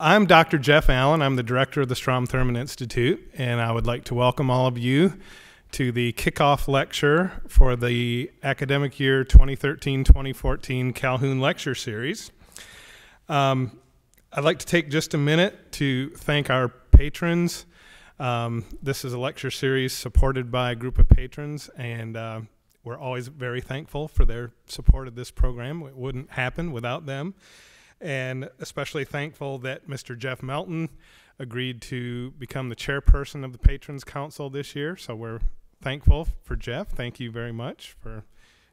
I'm Dr. Jeff Allen. I'm the director of the Strom Thurmond Institute, and I would like to welcome all of you to the kickoff lecture for the academic year 2013-2014 Calhoun Lecture Series. I'd like to take just a minute to thank our patrons. This is a lecture series supported by a group of patrons, and we're always very thankful for their support of this program. It wouldn't happen without them. And especially thankful that Mr. Jeff Melton agreed to become the chairperson of the Patrons Council this year. So we're thankful for Jeff. Thank you very much for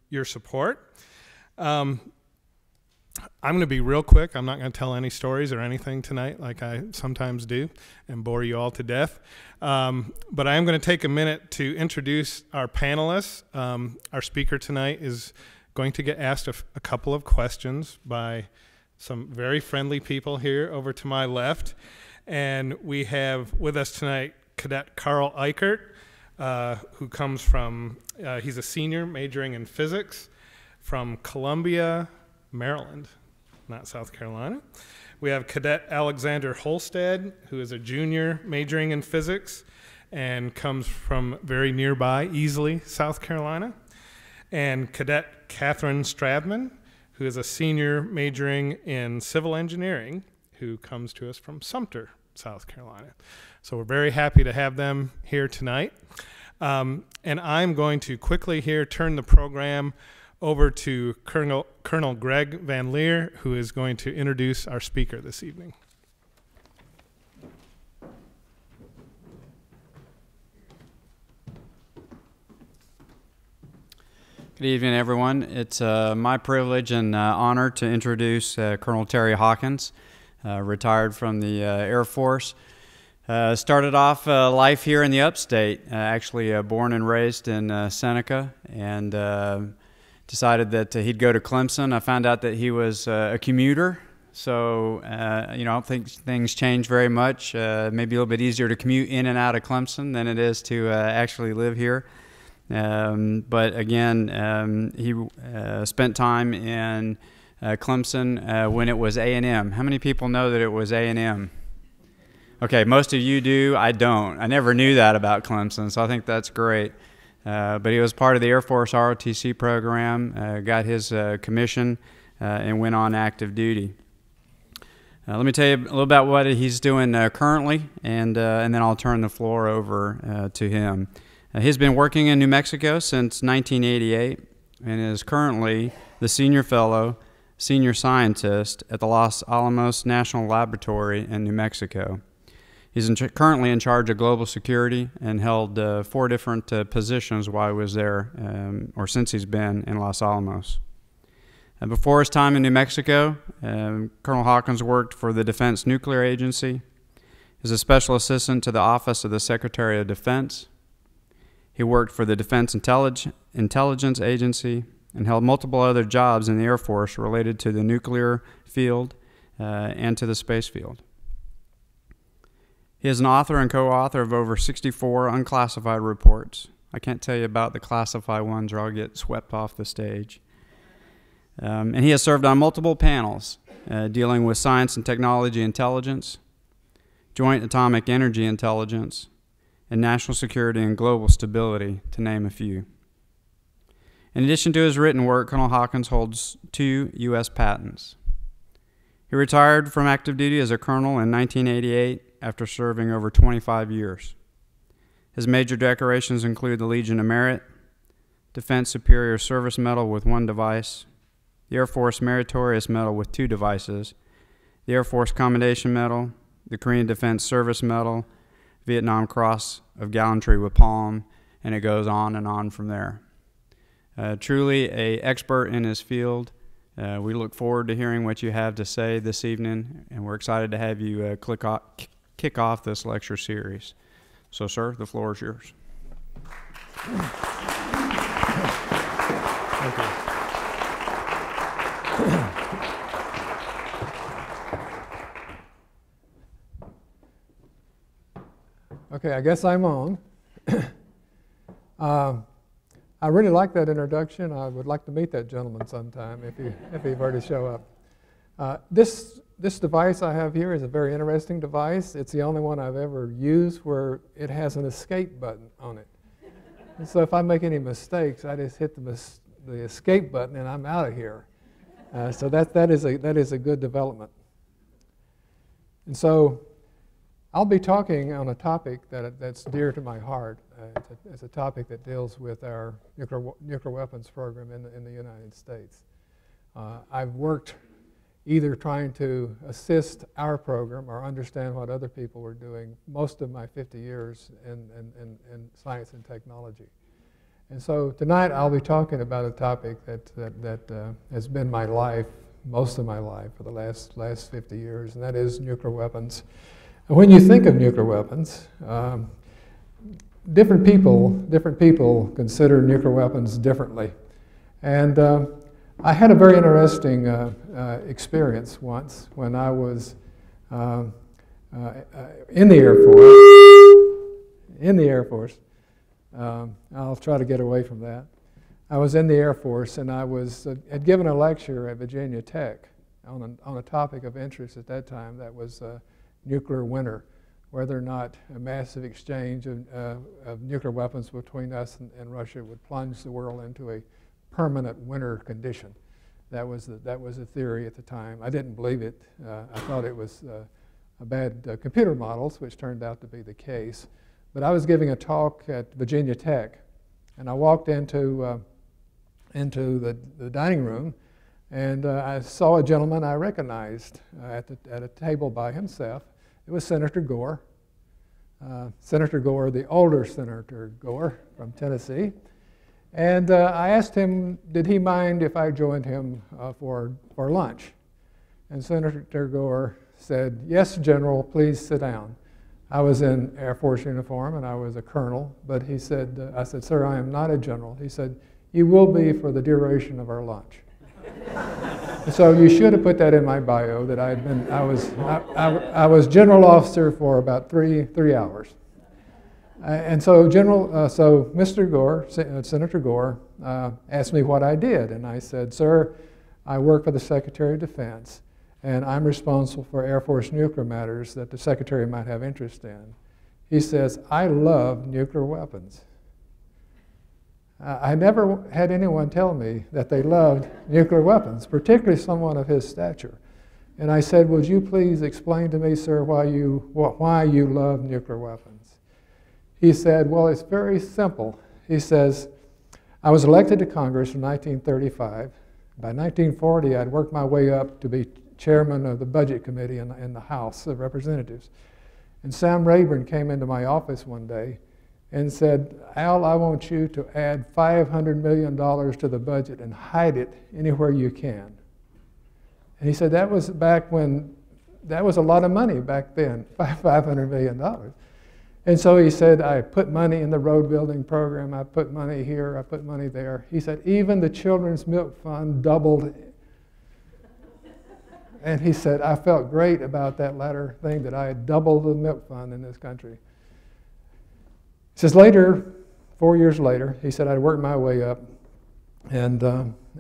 your support. I'm going to be real quick. I'm not going to tell any stories or anything tonight like I sometimes do and bore you all to death. But I am going to take a minute to introduce our panelists. Our speaker tonight is going to get asked a couple of questions by some very friendly people here over to my left. And we have with us tonight Cadet Carl Eichert, who comes from, he's a senior majoring in physics from Columbia, Maryland, not South Carolina. We have Cadet Alexander Holstead, who is a junior majoring in physics and comes from very nearby, Easley, South Carolina. And Cadet Catherine Stradman, who is a senior majoring in civil engineering, who comes to us from Sumter, South Carolina. So we're very happy to have them here tonight. And I'm going to quickly here turn the program over to Colonel Greg Van Leer, who is going to introduce our speaker this evening. Good evening, everyone. It's my privilege and honor to introduce Colonel Terry Hawkins, retired from the Air Force. Started off life here in the upstate, actually born and raised in Seneca, and decided that he'd go to Clemson. I found out that he was a commuter, so you know, I don't think things changed very much. Maybe a little bit easier to commute in and out of Clemson than it is to actually live here. But again, he spent time in Clemson when it was A&M. How many people know that it was A&M? Okay, most of you do. I don't. I never knew that about Clemson, so I think that's great. But he was part of the Air Force ROTC program, got his commission, and went on active duty. Let me tell you a little about what he's doing currently, and then I'll turn the floor over to him. He's been working in New Mexico since 1988 and is currently the senior fellow, senior scientist at the Los Alamos National Laboratory in New Mexico. He's currently in charge of global security and held 4 different positions while he was there, or since he's been in Los Alamos. Before his time in New Mexico, Colonel Hawkins worked for the Defense Nuclear Agency. He's a special assistant to the Office of the Secretary of Defense. He worked for the Defense Intelligence Agency and held multiple other jobs in the Air Force related to the nuclear field and to the space field. He is an author and co-author of over 64 unclassified reports. I can't tell you about the classified ones or I'll get swept off the stage. And he has served on multiple panels dealing with science and technology intelligence, joint atomic energy intelligence, and national security and global stability, to name a few. In addition to his written work, Colonel Hawkins holds 2 U.S. patents. He retired from active duty as a colonel in 1988 after serving over 25 years. His major decorations include the Legion of Merit, Defense Superior Service Medal with 1 device, the Air Force Meritorious Medal with 2 devices, the Air Force Commendation Medal, the Korean Defense Service Medal, Vietnam Cross of Gallantry with Palm, and it goes on and on from there. Truly an expert in his field. We look forward to hearing what you have to say this evening, and we're excited to have you kick off this lecture series. So, sir, the floor is yours. Thank you. Okay, I guess I'm on. I really like that introduction. I would like to meet that gentleman sometime if he were to show up. This device I have here is a very interesting device. It's the only one I've ever used where it has an escape button on it. And so if I make any mistakes, I just hit the escape button and I'm out of here. So that is a good development. And so I'll be talking on a topic that's dear to my heart. It's a topic that deals with our nuclear weapons program in the United States. I've worked either trying to assist our program or understand what other people were doing most of my 50 years in science and technology. And so tonight I'll be talking about a topic that has been my life, most of my life for the last 50 years, and that is nuclear weapons. And when you think of nuclear weapons, different people consider nuclear weapons differently. And I had a very interesting experience once when I was in the Air Force. I'll try to get away from that. I was in the Air Force, and I had given a lecture at Virginia Tech on a topic of interest at that time. That was nuclear winter, whether or not a massive exchange of nuclear weapons between us and Russia would plunge the world into a permanent winter condition. That was a theory at the time. I didn't believe it. I thought it was a bad computer models, which turned out to be the case. But I was giving a talk at Virginia Tech, and I walked into the dining room, and I saw a gentleman I recognized at a table by himself. It was Senator Gore. Senator Gore, the older Senator Gore from Tennessee. And I asked him, did he mind if I joined him for lunch? And Senator Gore said, "Yes, General, please sit down." I was in Air Force uniform and I was a colonel, but he said, I said, "Sir, I am not a general." He said, "You will be for the duration of our lunch." So you should have put that in my bio that I was general officer for about three hours. And so Mr. Gore, Senator Gore, asked me what I did, and I said, "Sir, I work for the Secretary of Defense, and I'm responsible for Air Force nuclear matters that the Secretary might have interest in." He says, "I love nuclear weapons." I never had anyone tell me that they loved nuclear weapons, particularly someone of his stature. And I said, "Would you please explain to me, sir, why you love nuclear weapons?" He said, "Well, it's very simple." He says, "I was elected to Congress in 1935. By 1940, I'd worked my way up to be chairman of the Budget Committee in the House of Representatives. And Sam Rayburn came into my office one day and said, 'Al, I want you to add $500 million to the budget and hide it anywhere you can.'" And he said that was back when, that was a lot of money back then, $500 million. And so he said, "I put money in the road building program, I put money here, I put money there." He said, "Even the Children's Milk Fund doubled." And he said, "I felt great about that latter thing, that I had doubled the milk fund in this country." He says later, 4 years later, he said, "I'd worked my way up, and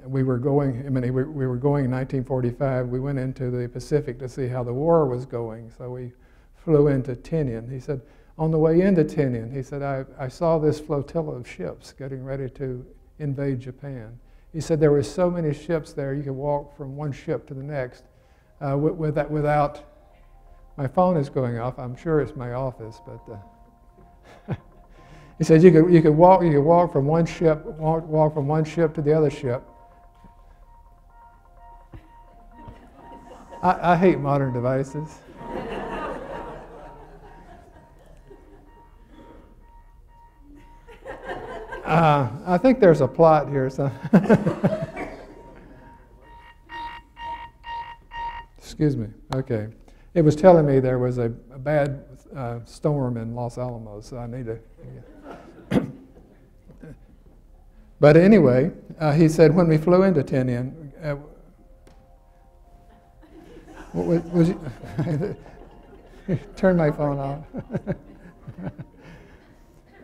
we were going in 1945. We went into the Pacific to see how the war was going, so we flew into Tinian." He said, "On the way into Tinian," he said, I saw this flotilla of ships getting ready to invade Japan." He said, "There were so many ships there, you could walk from one ship to the next without..." My phone is going off. I'm sure it's my office, but he said you could walk from one ship to the other ship. I hate modern devices. I think there's a plot here. So excuse me. Okay. It was telling me there was a bad storm in Los Alamos, so I need to... But anyway, he said when we flew into Tinian, turn my phone off.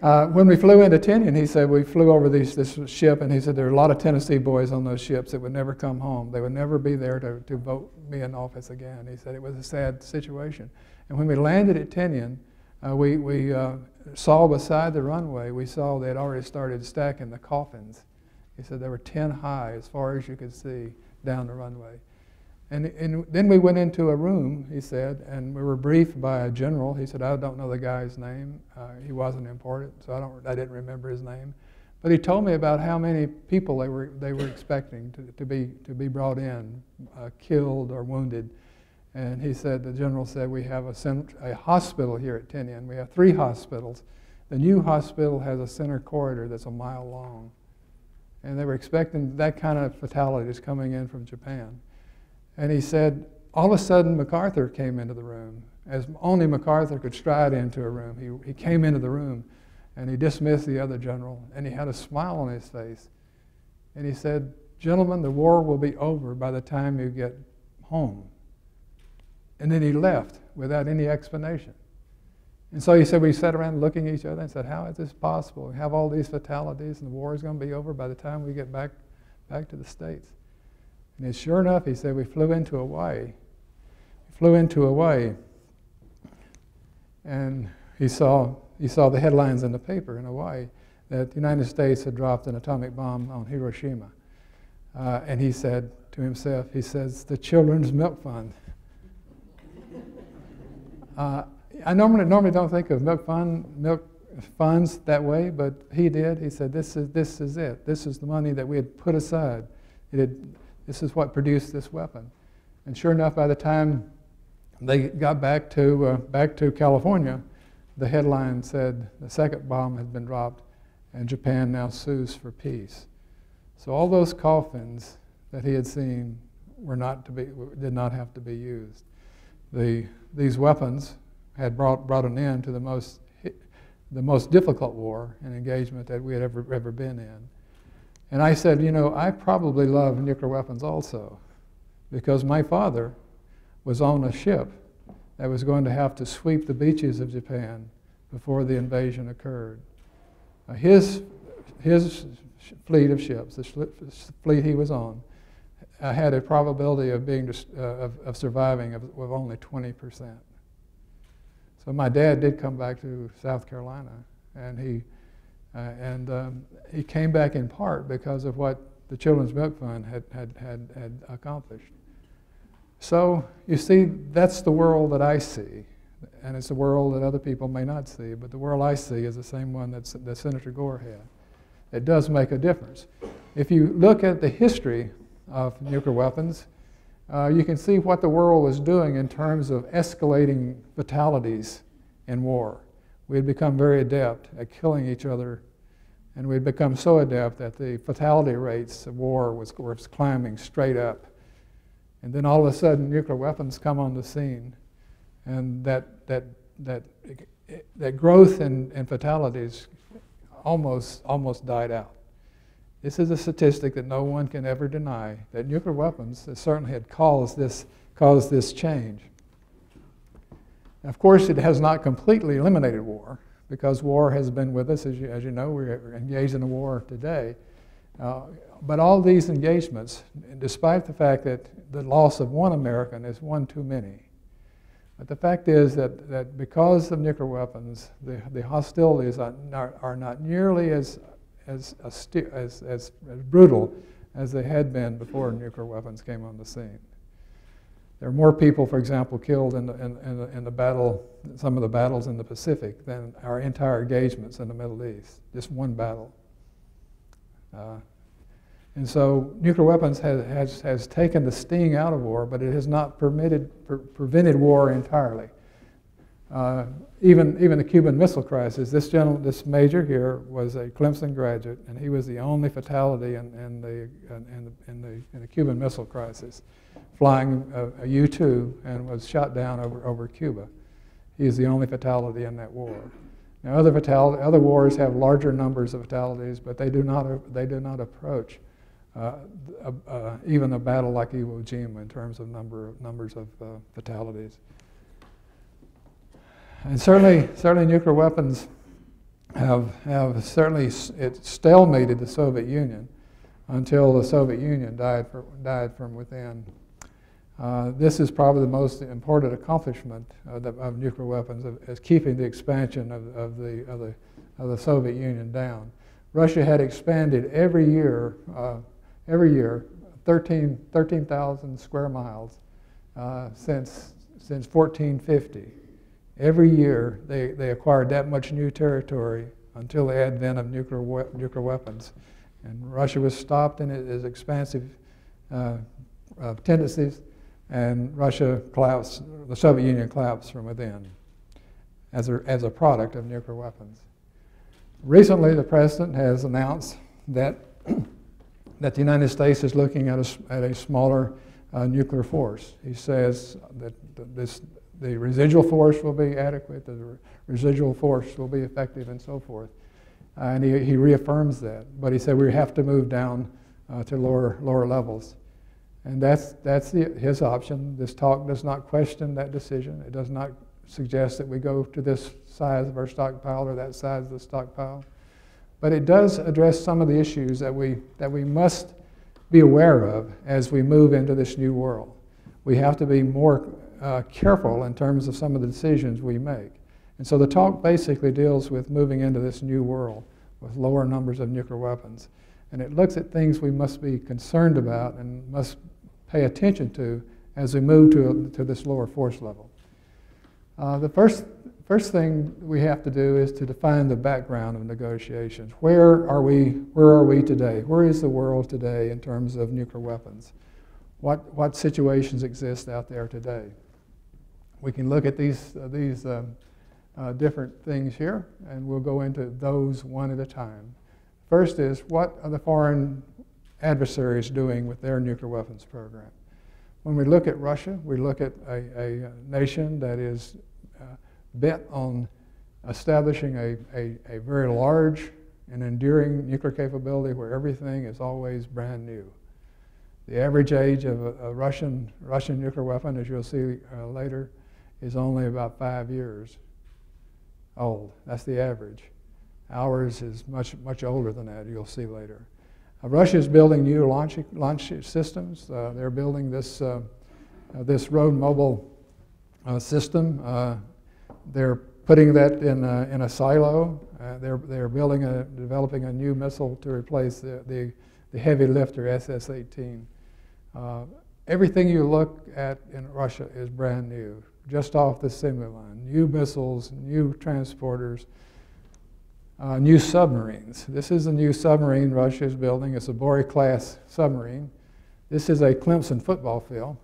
When we flew into Tinian, he said, we flew over this ship, and he said there were a lot of Tennessee boys on those ships that would never come home. They would never be there to vote me in office again. He said it was a sad situation. And when we landed at Tinian, we saw beside the runway, we saw they had already started stacking the coffins. He said there were 10 high as far as you could see down the runway. And then we went into a room, he said, and we were briefed by a general. He said, I don't know the guy's name. He wasn't important, so I didn't remember his name. But he told me about how many people they were expecting to be brought in, killed or wounded. And he said, the general said, we have a hospital here at Tinian. We have 3 hospitals. The new hospital has a center corridor that's a mile long. And they were expecting that kind of fatalities coming in from Japan. And he said, all of a sudden, MacArthur came into the room. As only MacArthur could stride into a room, he came into the room, and he dismissed the other general, and he had a smile on his face. And he said, gentlemen, the war will be over by the time you get home. And then he left without any explanation. And so he said, we sat around looking at each other and said, how is this possible? We have all these fatalities, and the war is going to be over by the time we get back to the States. And sure enough, he said, we flew into Hawaii. We flew into Hawaii, and he saw the headlines in the paper in Hawaii that the United States had dropped an atomic bomb on Hiroshima. And he said to himself, he says, the Children's Milk Fund. I normally don't think of milk funds that way, but he did. He said, this is it. This is the money that we had put aside. This is what produced this weapon. And sure enough, by the time they got back to California, the headline said the second bomb had been dropped and Japan now sues for peace. So all those coffins that he had seen did not have to be used. These weapons had brought an end to the most difficult war and engagement that we had ever been in. And I said, you know, I probably love nuclear weapons also, because my father was on a ship that was going to have to sweep the beaches of Japan before the invasion occurred. His fleet of ships, the fleet he was on, had a probability of surviving of only 20%. So my dad did come back to South Carolina, and he came back in part because of what the Children's Milk Fund had accomplished. So you see, that's the world that I see, and it's a world that other people may not see, but the world I see is the same one that Senator Gore had. It does make a difference. If you look at the history of nuclear weapons, you can see what the world was doing in terms of escalating fatalities in war. We had become very adept at killing each other, and we had become so adept that the fatality rates of war was climbing straight up. And then all of a sudden, nuclear weapons come on the scene, and that growth in fatalities almost died out. This is a statistic that no one can ever deny, that nuclear weapons certainly had caused this change. Of course, it has not completely eliminated war, because war has been with us. As you know, we're engaged in a war today. But all these engagements, despite the fact that the loss of one American is one too many, but the fact is that because of nuclear weapons, the hostilities are not nearly as brutal as they had been before nuclear weapons came on the scene. There are more people, for example, killed in the battle, some of the battles in the Pacific, than our entire engagements in the Middle East. Just one battle. And so nuclear weapons has taken the sting out of war, but it has not prevented war entirely. Even the Cuban Missile Crisis, this major here was a Clemson graduate, and he was the only fatality in the Cuban Missile Crisis, flying a U-2 and was shot down over Cuba. He is the only fatality in that war. Now, other wars have larger numbers of fatalities, but they do not approach even a battle like Iwo Jima in terms of numbers of fatalities. And certainly nuclear weapons have certainly it stalemated the Soviet Union until the Soviet Union died from within. This is probably the most important accomplishment of nuclear weapons, is keeping the expansion of the Soviet Union down. Russia had expanded every year 13,000 square miles since 1450. Every year they acquired that much new territory until the advent of nuclear weapons. And Russia was stopped in its expansive tendencies, and Russia collapsed, the Soviet Union collapsed from within as a product of nuclear weapons. Recently, the President has announced that the United States is looking at a smaller nuclear force. He says that the residual force will be adequate, the residual force will be effective, and so forth. And he reaffirms that. But he said we have to move down to lower levels. And that's his option. This talk does not question that decision. It does not suggest that we go to this size of our stockpile or that size of the stockpile. But it does address some of the issues that we must be aware of as we move into this new world. We have to be more careful in terms of some of the decisions we make. And so the talk basically deals with moving into this new world with lower numbers of nuclear weapons. And it looks at things we must be concerned about and must pay attention to as we move to this lower force level. The first thing we have to do is to define the background of negotiations. Where are we today? Where is the world today in terms of nuclear weapons? What situations exist out there today? We can look at these different things here, and we'll go into those one at a time. First is, what are the foreign adversaries doing with their nuclear weapons program? When we look at Russia, we look at a nation that is bent on establishing a very large and enduring nuclear capability where everything is always brand new. The average age of a Russian nuclear weapon, as you'll see later, is only about 5 years old. That's the average. Ours is much older than that, you'll see later. Russia is building new launch systems. They're building this road mobile system. They're putting that in a silo. They're developing a new missile to replace the heavy lifter SS-18. Everything you look at in Russia is brand new, just off the assembly line. New missiles, new transporters, new submarines. This is a new submarine Russia is building. It's a Bory-class submarine. This is a Clemson football field.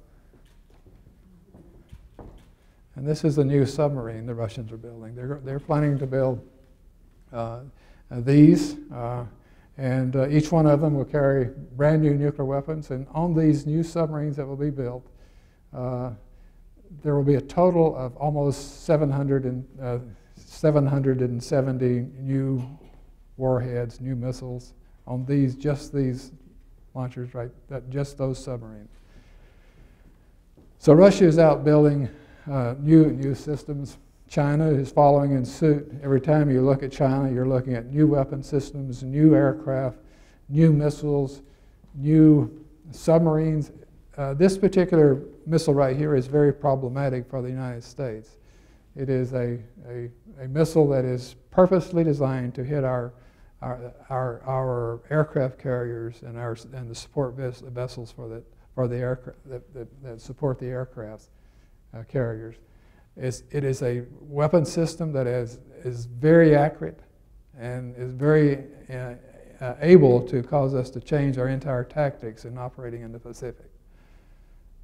And this is the new submarine the Russians are building. They're planning to build these, and each one of them will carry brand new nuclear weapons. And on these new submarines that will be built, there will be a total of almost 770 new warheads, new missiles on just these launchers, right? Just those submarines. So Russia is out building new systems. China is following in suit. Every time you look at China, you're looking at new weapon systems, new aircraft, new missiles, new submarines. This particular missile right here is very problematic for the United States. It is a missile that is purposely designed to hit our aircraft carriers and the support vessels for the aircraft that support the aircraft carriers. It is a weapon system that is very accurate and is very able to cause us to change our entire tactics in operating in the Pacific.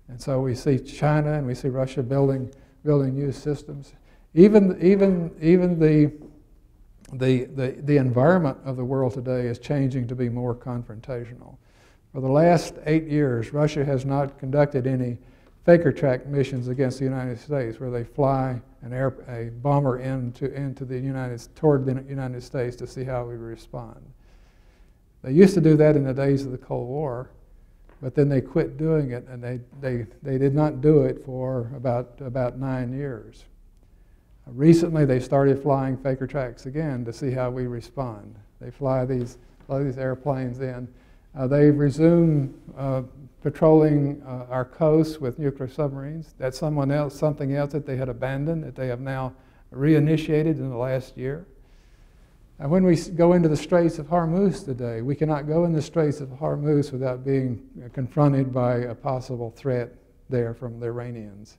And so we see China and we see Russia building new systems. Even the environment of the world today is changing to be more confrontational. For the last 8 years, Russia has not conducted any Faker track missions against the United States, where they fly a bomber toward the United States to see how we respond. They used to do that in the days of the Cold War, but then they quit doing it, and they did not do it for about 9 years. Recently, they started flying faker tracks again to see how we respond. They fly these airplanes in. They've resumed patrolling our coasts with nuclear submarines. That's something else that they had abandoned, that they have now reinitiated in the last year. And when we go into the Straits of Hormuz today, we cannot go in the Straits of Hormuz without being confronted by a possible threat there from the Iranians.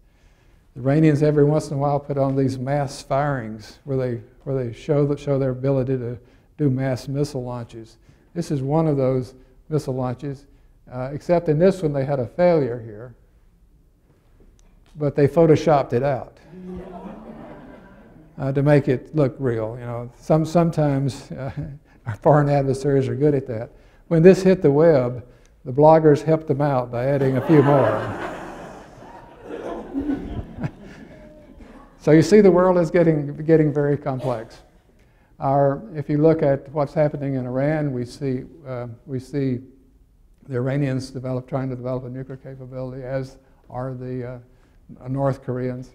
The Iranians every once in a while put on these mass firings where they show their ability to do mass missile launches. This is one of those missile launches, except in this one they had a failure here, but they photoshopped it out to make it look real. You know, sometimes our foreign adversaries are good at that. When this hit the web, the bloggers helped them out by adding a few more. So you see, the world is getting very complex. If you look at what's happening in Iran, we see the Iranians trying to develop a nuclear capability, as are the North Koreans.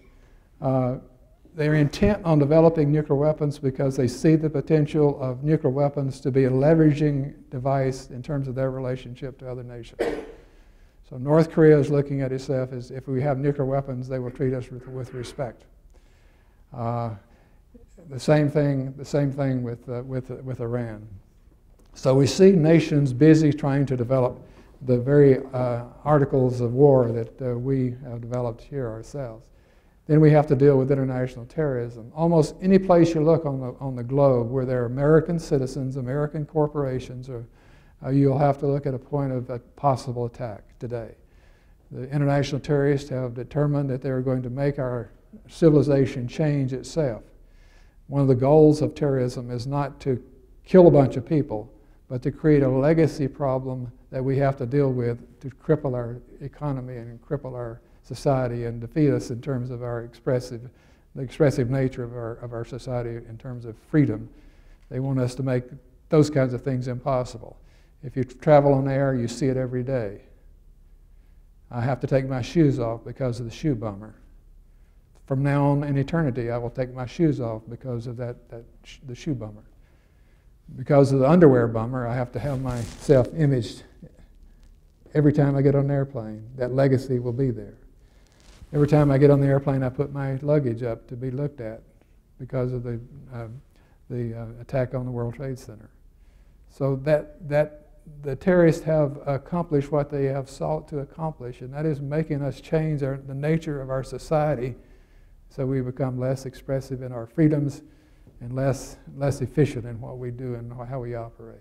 They're intent on developing nuclear weapons because they see the potential of nuclear weapons to be a leveraging device in terms of their relationship to other nations. So North Korea is looking at itself as, if we have nuclear weapons, they will treat us with respect. The same thing with Iran. So we see nations busy trying to develop the very articles of war that we have developed here ourselves. Then we have to deal with international terrorism. Almost any place you look on the globe where there are American citizens, American corporations, you'll have to look at a point of a possible attack today. The international terrorists have determined that they're going to make our civilization change itself. One of the goals of terrorism is not to kill a bunch of people, but to create a legacy problem that we have to deal with to cripple our economy and cripple our society and defeat us in terms of the expressive nature of our society in terms of freedom. They want us to make those kinds of things impossible. If you travel on air, you see it every day. I have to take my shoes off because of the shoe bummer. From now on in eternity, I will take my shoes off because of the shoe bummer. Because of the underwear bummer, I have to have myself imaged every time I get on an airplane. That legacy will be there. Every time I get on the airplane, I put my luggage up to be looked at because of the attack on the World Trade Center. So the terrorists have accomplished what they have sought to accomplish, and that is making us change the nature of our society so we become less expressive in our freedoms and less efficient in what we do and how we operate.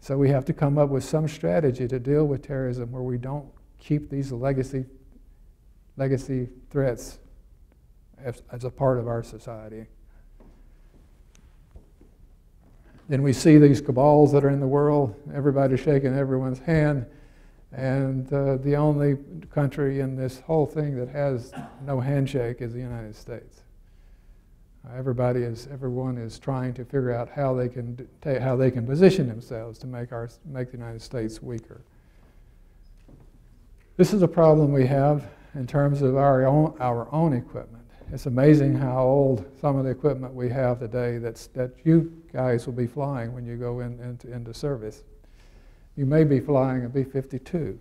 So we have to come up with some strategy to deal with terrorism where we don't keep these legacy threats as a part of our society. Then we see these cabals that are in the world, everybody shaking everyone's hand, and the only country in this whole thing that has no handshake is the United States. Everyone is trying to figure out how they can position themselves to make the United States weaker. This is a problem we have in terms of our own equipment. It's amazing how old some of the equipment we have today that you guys will be flying when you go into service. You may be flying a B-52.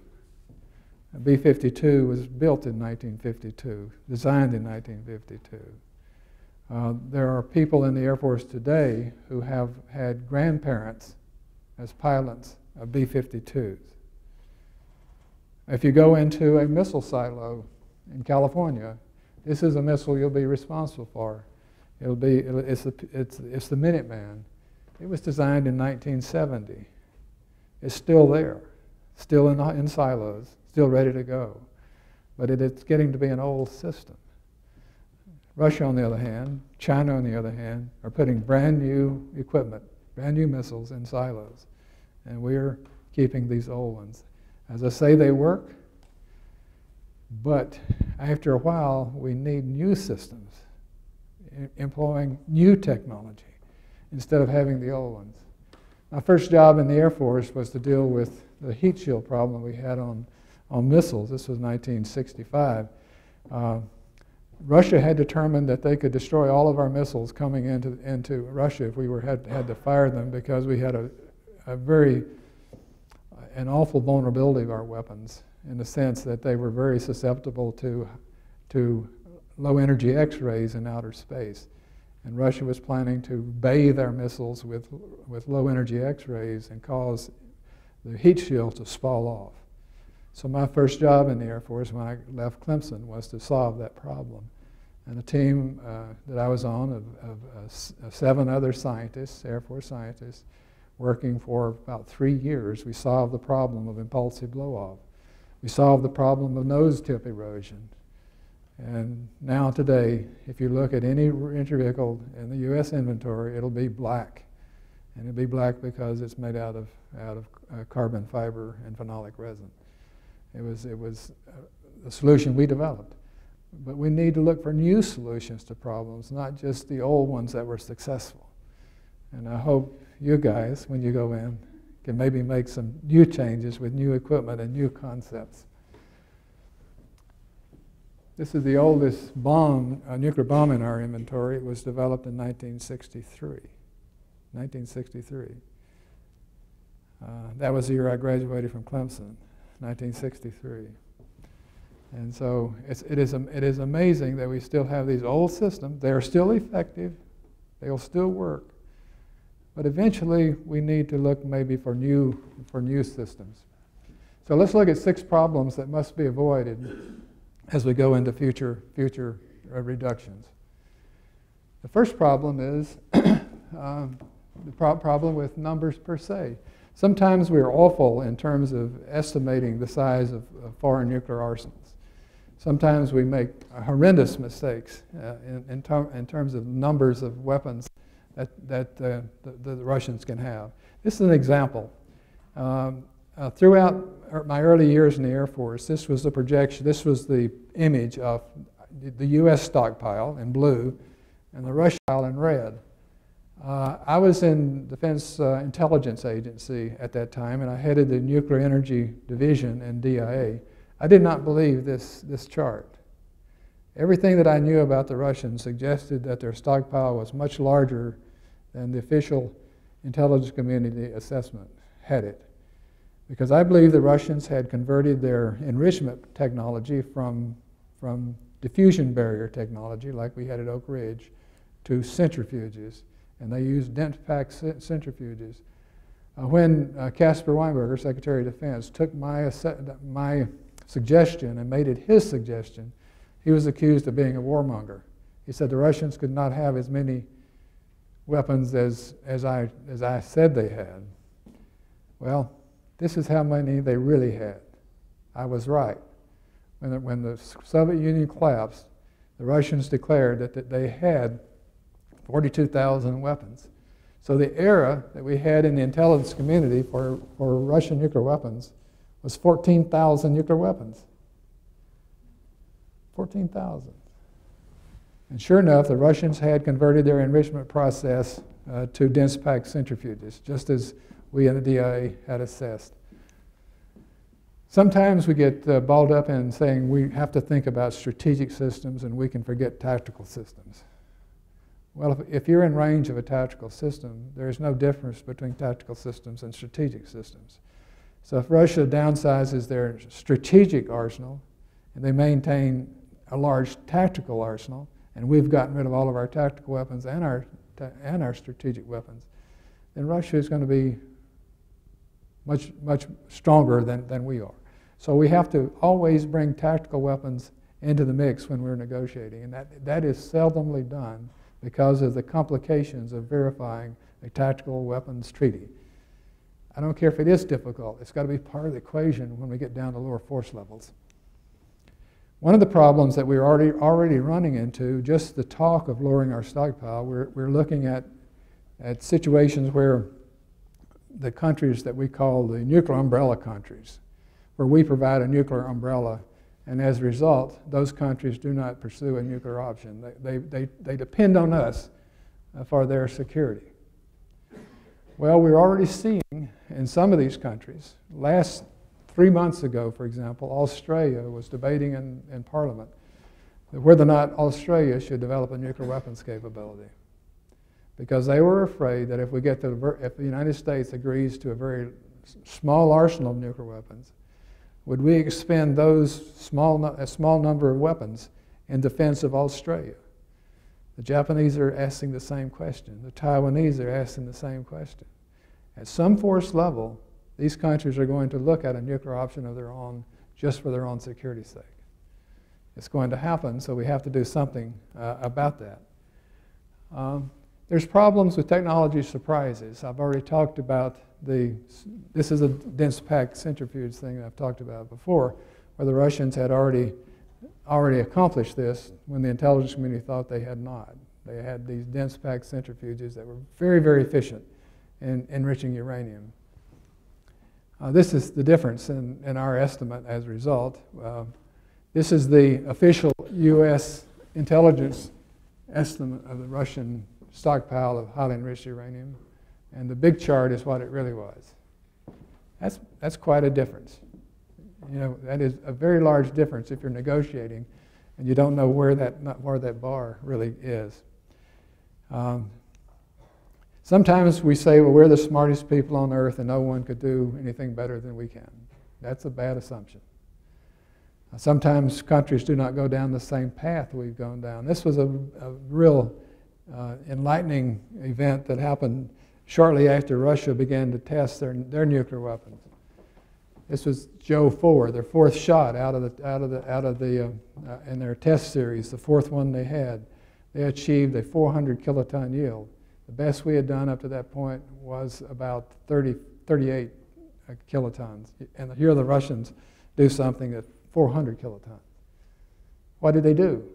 A B-52 was built in 1952, designed in 1952. There are people in the Air Force today who have had grandparents as pilots of B-52s. If you go into a missile silo in California, this is a missile you'll be responsible for. It's the Minuteman. It was designed in 1970. It's still there, still in silos, still ready to go. But it's getting to be an old system. Russia, on the other hand, China, on the other hand, are putting brand new equipment, brand new missiles in silos. And we're keeping these old ones. As I say, they work, but after a while, we need new systems, employing new technology instead of having the old ones. My first job in the Air Force was to deal with the heat shield problem we had on missiles. This was 1965. Russia had determined that they could destroy all of our missiles coming into Russia if we had to fire them, because we had an awful vulnerability of our weapons, in the sense that they were very susceptible to low energy X-rays in outer space. And Russia was planning to bathe our missiles with low energy X-rays and cause the heat shield to fall off. So my first job in the Air Force when I left Clemson was to solve that problem. And the team that I was on of 7 other scientists, Air Force scientists, working for about 3 years, we solved the problem of impulsive blow-off. We solved the problem of nose tip erosion. And now today, if you look at any entry vehicle in the U.S. inventory, it'll be black. And it'll be black because it's made out of carbon fiber and phenolic resin. It was a solution we developed. But we need to look for new solutions to problems, not just the old ones that were successful. And I hope you guys, when you go in, can maybe make some new changes with new equipment and new concepts. This is the oldest bomb, nuclear bomb in our inventory. It was developed in 1963. 1963. That was the year I graduated from Clemson, 1963. And so it is amazing that we still have these old systems. They are still effective. They will still work. But eventually, we need to look maybe for new systems. So let's look at 6 problems that must be avoided as we go into future reductions. The first problem is the problem with numbers per se. Sometimes we're awful in terms of estimating the size of foreign nuclear arsenals. Sometimes we make horrendous mistakes in terms of numbers of weapons that the Russians can have. This is an example. Throughout my early years in the Air Force, this was the projection, this was the image of the U.S. stockpile in blue and the Russian pile in red. I was in Defense Intelligence Agency at that time, and I headed the Nuclear Energy Division in DIA. I did not believe this chart. Everything that I knew about the Russians suggested that their stockpile was much larger than the official intelligence community assessment had it. Because I believe the Russians had converted their enrichment technology from diffusion barrier technology, like we had at Oak Ridge, to centrifuges. And they used dense packed centrifuges. When Caspar Weinberger, Secretary of Defense, took my suggestion and made it his suggestion, he was accused of being a warmonger. He said the Russians could not have as many weapons as I said they had. Well, this is how many they really had. I was right. When the Soviet Union collapsed, the Russians declared that they had 42,000 weapons. So the era that we had in the intelligence community for Russian nuclear weapons was 14,000 nuclear weapons. 14,000. And sure enough, the Russians had converted their enrichment process to dense packed centrifuges, just as we in the DIA had assessed. Sometimes we get balled up in saying we have to think about strategic systems and we can forget tactical systems. Well, if you're in range of a tactical system, there is no difference between tactical systems and strategic systems. So if Russia downsizes their strategic arsenal and they maintain a large tactical arsenal, and we've gotten rid of all of our tactical weapons and our strategic weapons, then Russia is going to be much stronger than we are. So we have to always bring tactical weapons into the mix when we're negotiating, and that is seldomly done because of the complications of verifying a tactical weapons treaty. I don't care if it is difficult. It's got to be part of the equation when we get down to lower force levels. One of the problems that we're already running into, just the talk of lowering our stockpile, we're looking at situations where the countries that we call the nuclear umbrella countries, where we provide a nuclear umbrella, and as a result, those countries do not pursue a nuclear option. They depend on us for their security. Well, we're already seeing in some of these countries, 3 months ago, for example, Australia was debating in Parliament whether or not Australia should develop a nuclear weapons capability. Because they were afraid that if the United States agrees to a very small arsenal of nuclear weapons, would we expend a small number of weapons in defense of Australia? The Japanese are asking the same question. The Taiwanese are asking the same question. At some force level, these countries are going to look at a nuclear option of their own just for their own security's sake. It's going to happen, so we have to do something about that. There's problems with technology surprises. I've already talked about this is a dense packed centrifuge thing that I've talked about before, where the Russians had already accomplished this when the intelligence community thought they had not. They had these dense packed centrifuges that were very, very efficient in enriching uranium. This is the difference in our estimate as a result. This is the official U.S. intelligence estimate of the Russian stockpile of highly enriched uranium, and the big chart is what it really was. That's quite a difference. You know, that is a very large difference if you're negotiating and you don't know where that bar really is. Sometimes we say, well, we're the smartest people on earth and no one could do anything better than we can. That's a bad assumption. Sometimes countries do not go down the same path we've gone down. This was a real enlightening event that happened shortly after Russia began to test their nuclear weapons. This was Joe 4, their fourth shot in their test series, the fourth one they had. They achieved a 400 kiloton yield. The best we had done up to that point was about 38 kilotons. And here the Russians do something at 400 kilotons. What did they do?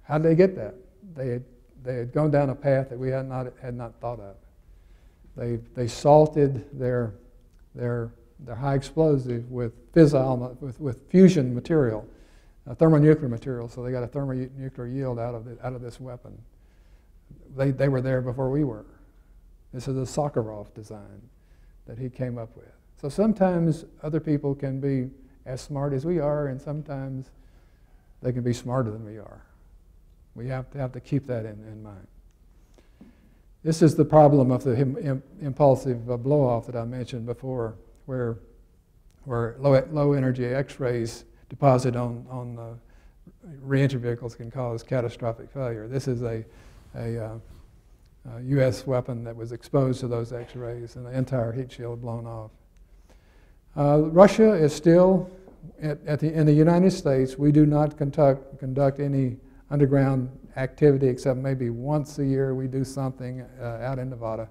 How did they get that? They had gone down a path that we had not thought of. They salted their high explosive with fissile, with fusion material, thermonuclear material. So they got a thermonuclear yield out of this weapon. They were there before we were. This is a Sakharov design that he came up with. So sometimes other people can be as smart as we are, and sometimes they can be smarter than we are. We have to keep that in mind. This is the problem of the impulsive blow-off that I mentioned before, where low energy X-rays deposited on re-entry vehicles can cause catastrophic failure. This is a U.S. weapon that was exposed to those X-rays, and the entire heat shield blown off. Russia is still, in the United States, we do not conduct any underground activity except maybe once a year we do something out in Nevada.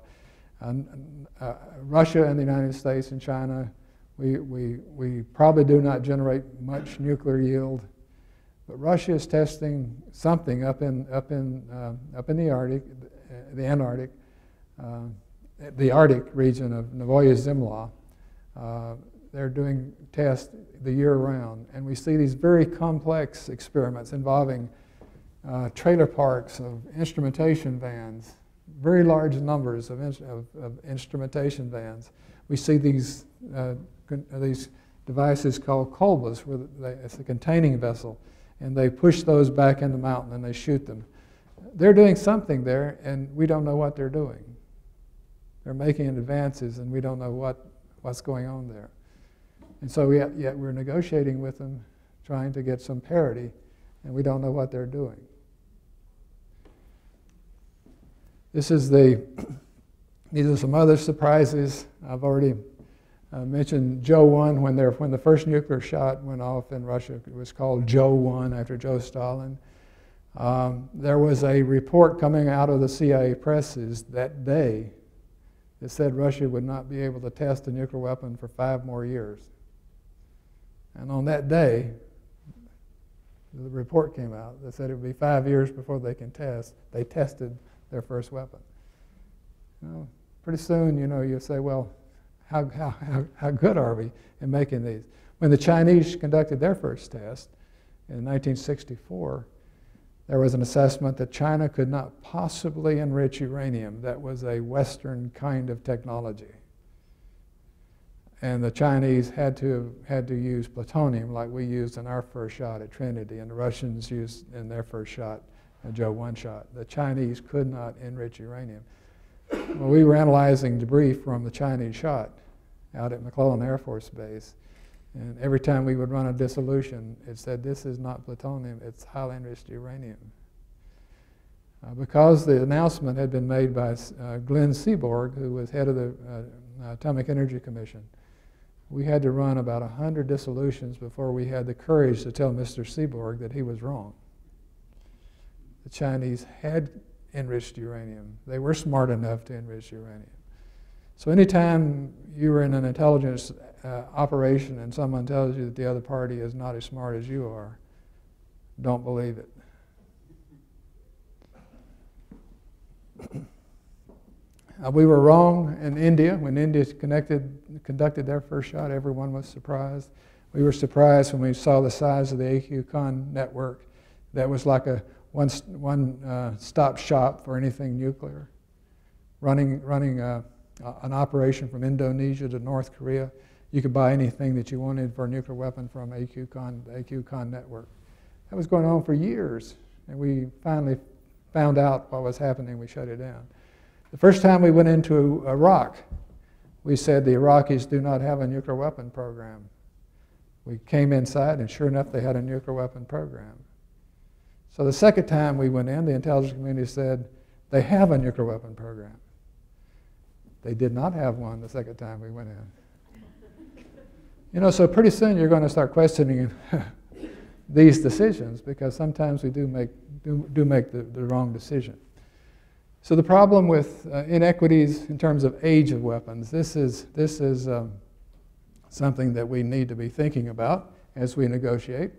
Russia and the United States and China, we probably do not generate much nuclear yield, but Russia is testing something up in the Arctic, the Antarctic, the Arctic region of Novaya Zemlya. They're doing tests the year round, and we see these very complex experiments involving trailer parks of instrumentation vans, very large numbers of instrumentation vans. We see these devices called kolbas, where it's a containing vessel, and they push those back in the mountain and they shoot them. They're doing something there, and we don't know what they're doing. They're making advances, and we don't know what's going on there. And so yet we're negotiating with them, trying to get some parity, and we don't know what they're doing. These are some other surprises. I've already mentioned Joe 1 when the first nuclear shot went off in Russia. It was called Joe 1 after Joe Stalin. There was a report coming out of the CIA presses that day that said Russia would not be able to test a nuclear weapon for 5 more years. And on that day, the report came out that said it would be 5 years before they can test. They tested their first weapon. You know, pretty soon, you say, well, how good are we in making these? When the Chinese conducted their first test in 1964, there was an assessment that China could not possibly enrich uranium. That was a Western kind of technology. and the Chinese had to use plutonium like we used in our first shot at Trinity, and the Russians used in their first shot, Joe 1 shot. The Chinese could not enrich uranium. Well, we were analyzing debris from the Chinese shot out at McClellan Air Force Base, and every time we would run a dissolution, it said, this is not plutonium, it's highly enriched uranium. Because the announcement had been made by Glenn Seaborg, who was head of the Atomic Energy Commission, we had to run about 100 dissolutions before we had the courage to tell Mr. Seaborg that he was wrong. The Chinese had enriched uranium. They were smart enough to enrich uranium. So anytime you were in an intelligence operation and someone tells you that the other party is not as smart as you are, don't believe it. We were wrong in India. When India conducted their first shot, everyone was surprised. We were surprised when we saw the size of the AQ-Con network. That was like a one-stop shop for anything nuclear. Running an operation from Indonesia to North Korea, you could buy anything that you wanted for a nuclear weapon from the AQ-Con network. That was going on for years, and we finally found out what was happening. We shut it down. The first time we went into Iraq, we said the Iraqis do not have a nuclear weapon program. We came inside, and sure enough, they had a nuclear weapon program. So the second time we went in, the intelligence community said they have a nuclear weapon program. They did not have one the second time we went in. You know, so pretty soon you're going to start questioning these decisions, because sometimes we do make the wrong decision. So the problem with inequities in terms of age of weapons, this is something that we need to be thinking about as we negotiate.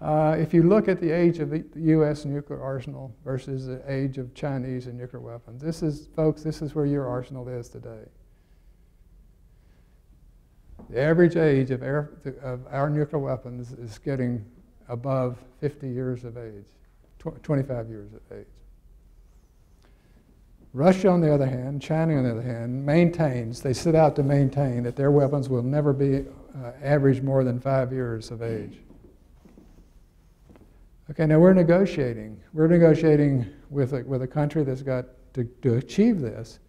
If you look at the age of the U.S. nuclear arsenal versus the age of Chinese and nuclear weapons, folks, this is where your arsenal is today. The average age of our nuclear weapons is getting above 50 years of age, 25 years of age. Russia, on the other hand, China, on the other hand, they set out to maintain that their weapons will never be average more than 5 years of age. Okay, now we're negotiating. We're negotiating with a country that's got to achieve this.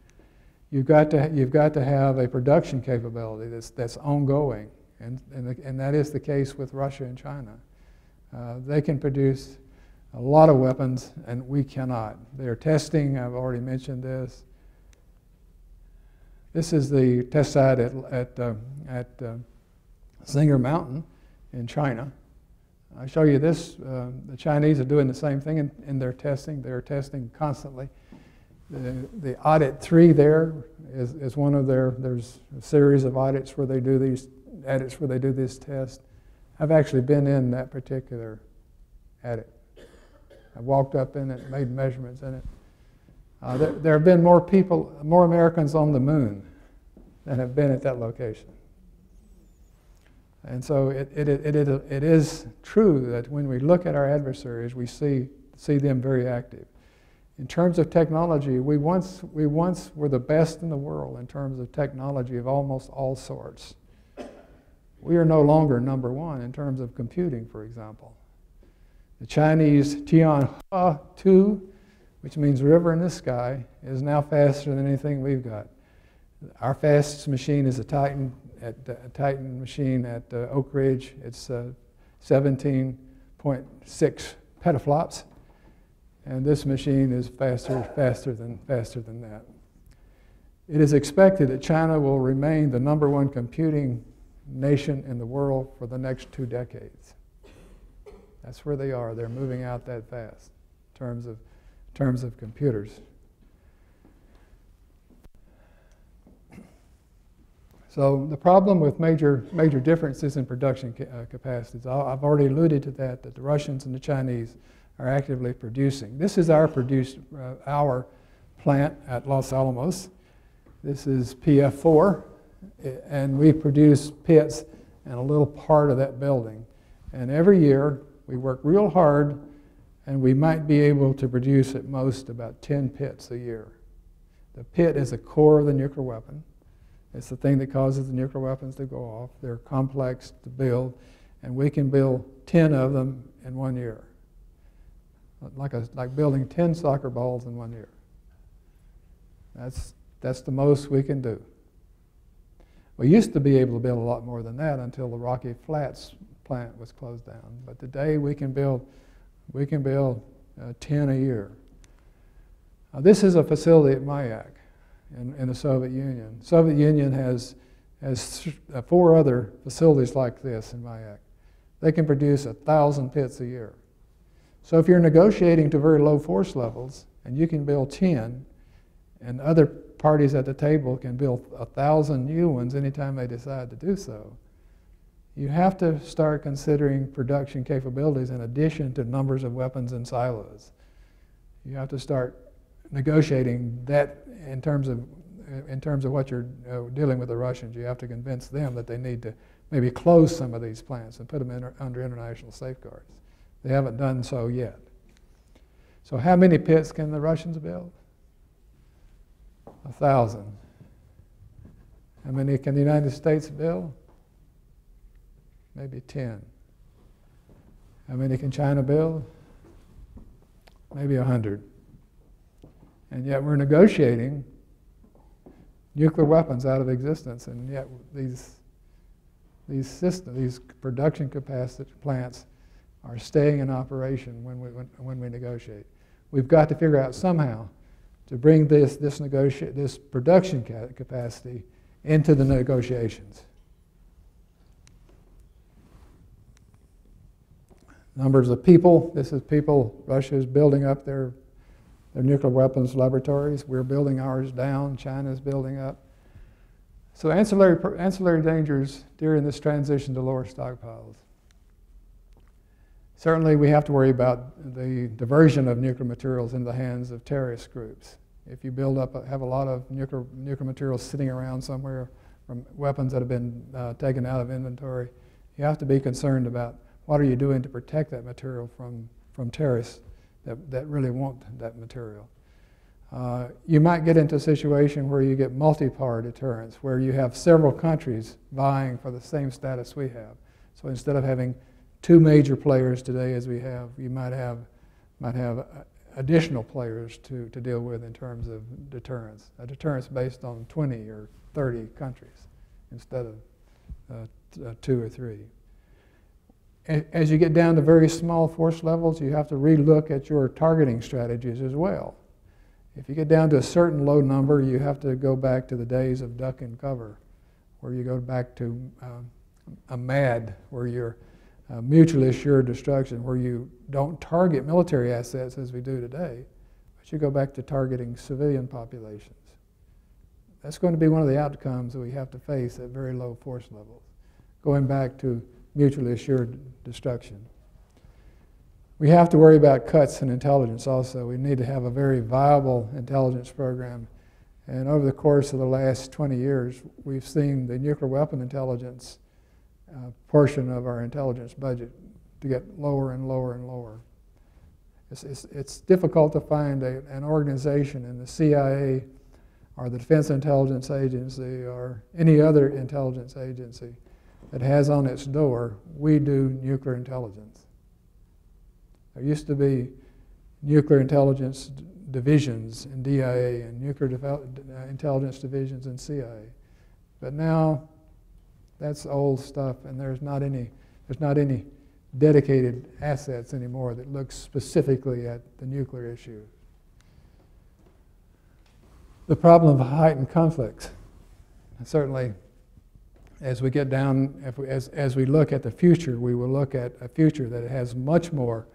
You've got to have a production capability that's ongoing, and that is the case with Russia and China. They can produce a lot of weapons, and we cannot. They're testing. I've already mentioned this. This is the test site at Zinger Mountain in China. I show you this. The Chinese are doing the same thing in their testing. They're testing constantly. The audit 3 there is one of there's a series of audits where they do this test. I've actually been in that particular audit. I walked up in it, made measurements in it. There have been more Americans on the moon than have been at that location. And so it is true that when we look at our adversaries, we see them very active. In terms of technology, we once were the best in the world in terms of technology of almost all sorts. We are no longer number one in terms of computing, for example. The Chinese Tianhua 2, which means river in the sky, is now faster than anything we've got. Our fastest machine is a Titan machine at Oak Ridge. It's 17.6 petaflops, and this machine is faster than that. It is expected that China will remain the number one computing nation in the world for the next 2 decades. That's where they are. They're moving out that fast in terms of computers. So the problem with major differences in production capacities, I've already alluded to that the Russians and the Chinese are actively producing. This is our plant at Los Alamos. This is PF4, and we produce pits in a little part of that building. And every year, we work real hard, and we might be able to produce at most about 10 pits a year. The pit is the core of the nuclear weapon. It's the thing that causes the nuclear weapons to go off. They're complex to build, and we can build 10 of them in 1 year. Like building 10 soccer balls in 1 year. That's the most we can do. We used to be able to build a lot more than that until the Rocky Flats plant was closed down. But today we can build 10 a year. This is a facility at Mayak in the Soviet Union. The Soviet Union has 4 other facilities like this in Mayak. They can produce 1,000 pits a year. So if you're negotiating to very low force levels and you can build 10, and other parties at the table can build 1,000 new ones anytime they decide to do so, you have to start considering production capabilities in addition to numbers of weapons and silos. You have to start negotiating that in terms of what you're dealing with the Russians. You have to convince them that they need to maybe close some of these plants and put them under international safeguards. They haven't done so yet. So how many pits can the Russians build? 1,000. How many can the United States build? Maybe 10. How many can China build? Maybe 100. And yet we're negotiating nuclear weapons out of existence, and yet these production capacity plants are staying in operation when we negotiate. We've got to figure out somehow to bring this production capacity into the negotiations. Numbers of people. This is people. Russia is building up their nuclear weapons laboratories. We're building ours down. China's building up. So ancillary dangers during this transition to lower stockpiles. Certainly we have to worry about the diversion of nuclear materials into the hands of terrorist groups. If you have a lot of nuclear materials sitting around somewhere from weapons that have been taken out of inventory, you have to be concerned about what are you doing to protect that material from terrorists that really want that material. You might get into a situation where you get multipower deterrence, where you have several countries vying for the same status we have. So instead of having 2 major players today as we have, you might have additional players to deal with in terms of deterrence. A deterrence based on 20 or 30 countries instead of 2 or 3. As you get down to very small force levels, you have to relook at your targeting strategies as well. If you get down to a certain low number, you have to go back to the days of duck and cover, where you go back to a MAD, where you're mutually assured destruction, where you don't target military assets as we do today, but you go back to targeting civilian populations. That's going to be one of the outcomes that we have to face at very low force levels, going back to mutually assured destruction. We have to worry about cuts in intelligence also. We need to have a very viable intelligence program. And over the course of the last 20 years, we've seen the nuclear weapon intelligence portion of our intelligence budget to get lower and lower and lower. It's difficult to find an organization in the CIA or the Defense Intelligence Agency or any other intelligence agency that has on its door, we do nuclear intelligence. There used to be nuclear intelligence divisions in DIA and nuclear intelligence divisions in CIA. But now that's old stuff, and there's not any dedicated assets anymore that look specifically at the nuclear issue. The problem of heightened conflicts. Certainly, as we get down, as we look at the future, we will look at a future that has much more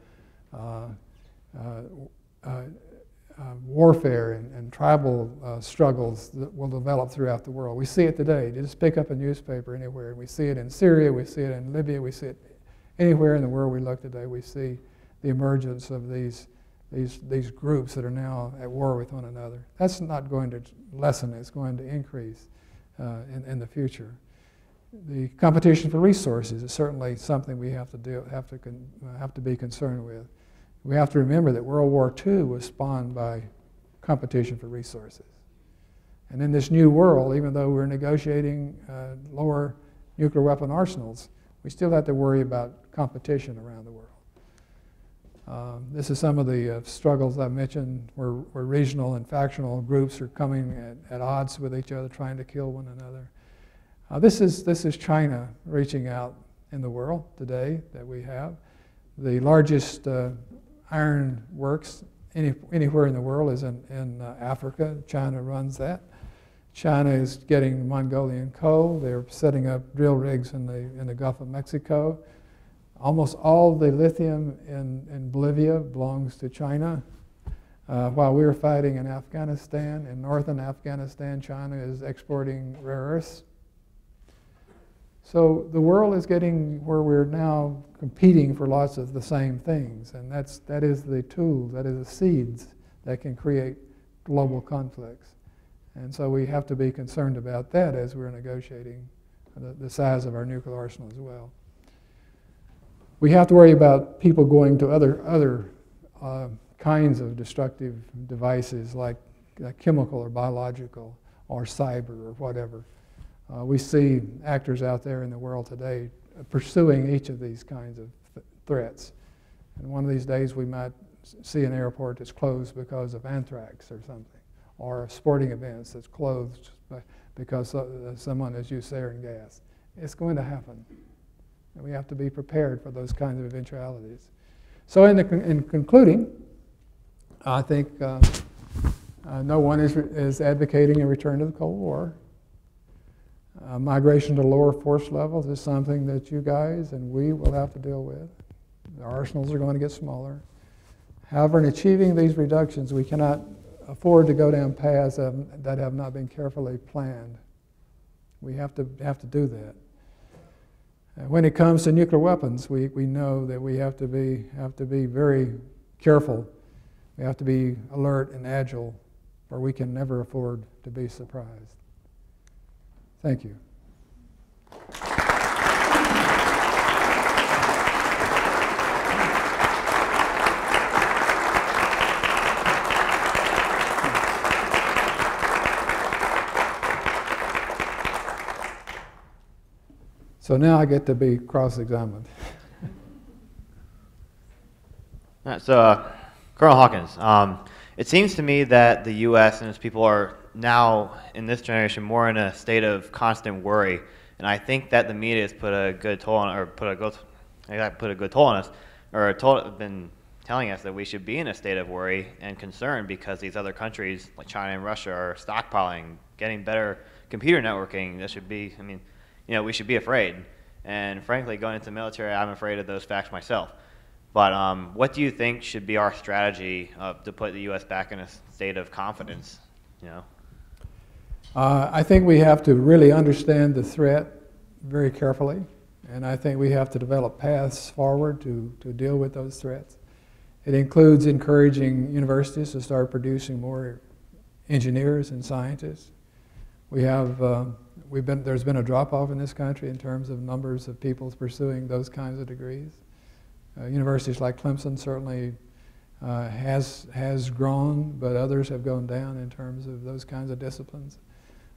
warfare and tribal struggles that will develop throughout the world. We see it today. You just pick up a newspaper anywhere. We see it in Syria, we see it in Libya, we see it anywhere in the world we look today. We see the emergence of these groups that are now at war with one another. That's not going to lessen, it's going to increase in the future. The competition for resources is certainly something we have to be concerned with. We have to remember that World War II was spawned by competition for resources. And in this new world, even though we're negotiating lower nuclear weapon arsenals, we still have to worry about competition around the world. This is some of the struggles I mentioned where regional and factional groups are coming at odds with each other, trying to kill one another. This is China reaching out in the world today that we have. The largest iron works anywhere in the world is in Africa. China runs that. China is getting Mongolian coal. They're setting up drill rigs in the Gulf of Mexico. Almost all the lithium in Bolivia belongs to China. While we were fighting in Afghanistan, in northern Afghanistan, China is exporting rare earths. So the world is getting where we're now competing for lots of the same things, and that is the tool, that is the seeds that can create global conflicts. And so we have to be concerned about that as we're negotiating the size of our nuclear arsenal as well. We have to worry about people going to other kinds of destructive devices like chemical or biological or cyber or whatever. We see actors out there in the world today pursuing each of these kinds of threats. And one of these days we might see an airport that's closed because of anthrax or something, or sporting events that's closed because someone has used sarin gas. It's going to happen. And we have to be prepared for those kinds of eventualities. So in concluding, I think no one is advocating a return to the Cold War. Migration to lower force levels is something that you guys and we will have to deal with. The arsenals are going to get smaller. However, in achieving these reductions, we cannot afford to go down paths that have not been carefully planned. We have to do that. When it comes to nuclear weapons, we know that we have to be very careful. We have to be alert and agile, or we can never afford to be surprised. Thank you. So now I get to be cross-examined. So, Colonel Hawkins, it seems to me that the U.S. and its people are now, in this generation, more in a state of constant worry, and I think that the media has put a good toll on, or put a good toll on us, or been telling us that we should be in a state of worry and concern because these other countries, like China and Russia, are stockpiling, getting better computer networking. That should be, I mean, we should be afraid. And frankly, going into the military, I'm afraid of those facts myself. But what do you think should be our strategy to put the U.S. back in a state of confidence? I think we have to really understand the threat very carefully, and I think we have to develop paths forward to deal with those threats. It includes encouraging universities to start producing more engineers and scientists. There's been a drop-off in this country in terms of numbers of people pursuing those kinds of degrees. Universities like Clemson certainly has grown, but others have gone down in terms of those kinds of disciplines.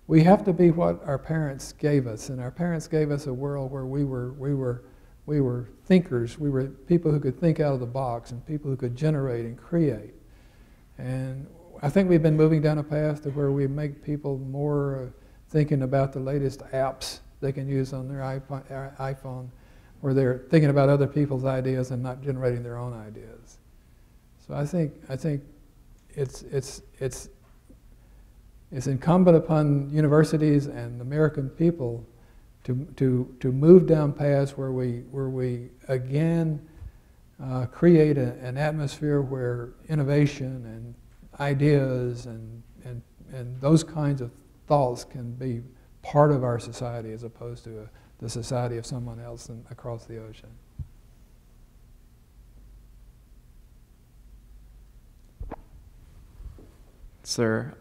We have to be what our parents gave us, and our parents gave us a world where we were thinkers. We were people who could think out of the box and people who could generate and create. And I think we've been moving down a path to where we make people more thinking about the latest apps they can use on their iPhone, where they're thinking about other people's ideas and not generating their own ideas. So I think it's incumbent upon universities and American people to move down paths where we again create an atmosphere where innovation and ideas and those kinds of thoughts can be part of our society as opposed to the society of someone else across the ocean. Sir,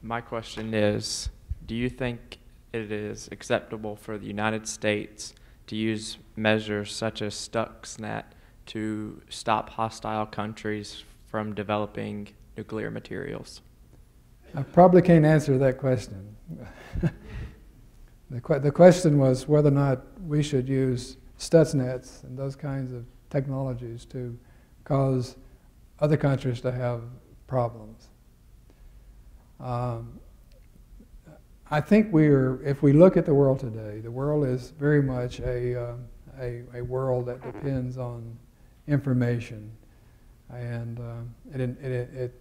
my question is, do you think it is acceptable for the United States to use measures such as Stuxnet to stop hostile countries from developing nuclear materials? I probably can't answer that question. The question was whether or not we should use Stuxnets and those kinds of technologies to cause other countries to have problems. I think if we look at the world today, the world is very much a world that depends on information. And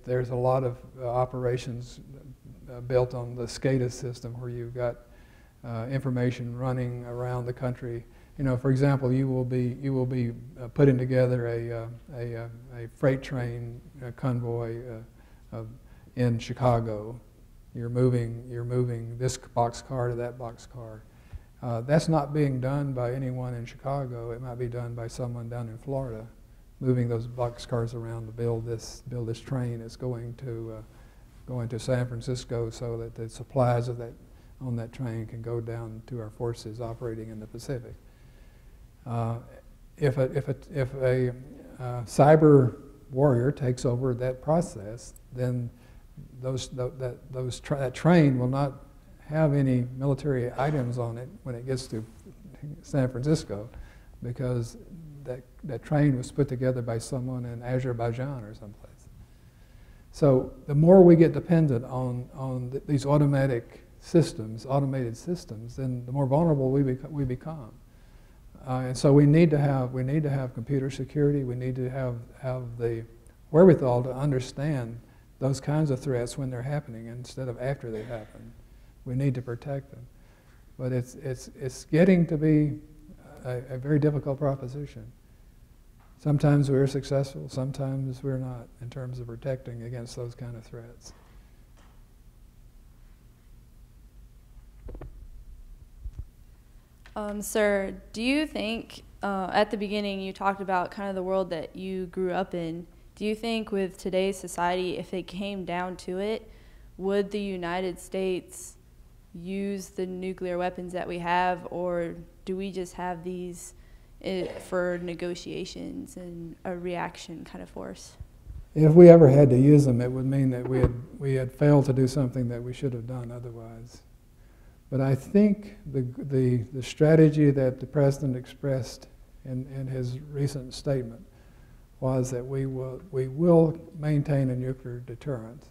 there's a lot of operations built on the SCADA system where you've got information running around the country. You know, for example, you will be putting together a freight train convoy in Chicago. You're moving this boxcar to that boxcar. That's not being done by anyone in Chicago. It might be done by someone down in Florida, moving those boxcars around to build this train that's going to San Francisco, so that the supplies on that train can go down to our forces operating in the Pacific. If a cyber warrior takes over that process, then that train will not have any military items on it when it gets to San Francisco, because that train was put together by someone in Azerbaijan or someplace. So the more we get dependent on these automated systems, then the more vulnerable we become. And so we need to have computer security. We need to have the wherewithal to understand those kinds of threats when they're happening instead of after they happen. We need to protect them. But it's getting to be a very difficult proposition. Sometimes we're successful, sometimes we're not, in terms of protecting against those kind of threats. Sir, do you think, at the beginning you talked about kind of the world that you grew up in, do you think with today's society, if it came down to it, would the United States use the nuclear weapons that we have, or do we just have these for negotiations and a reaction kind of force? If we ever had to use them, it would mean that we had failed to do something that we should have done otherwise. But I think the strategy that the President expressed in his recent statement was that we will maintain a nuclear deterrent,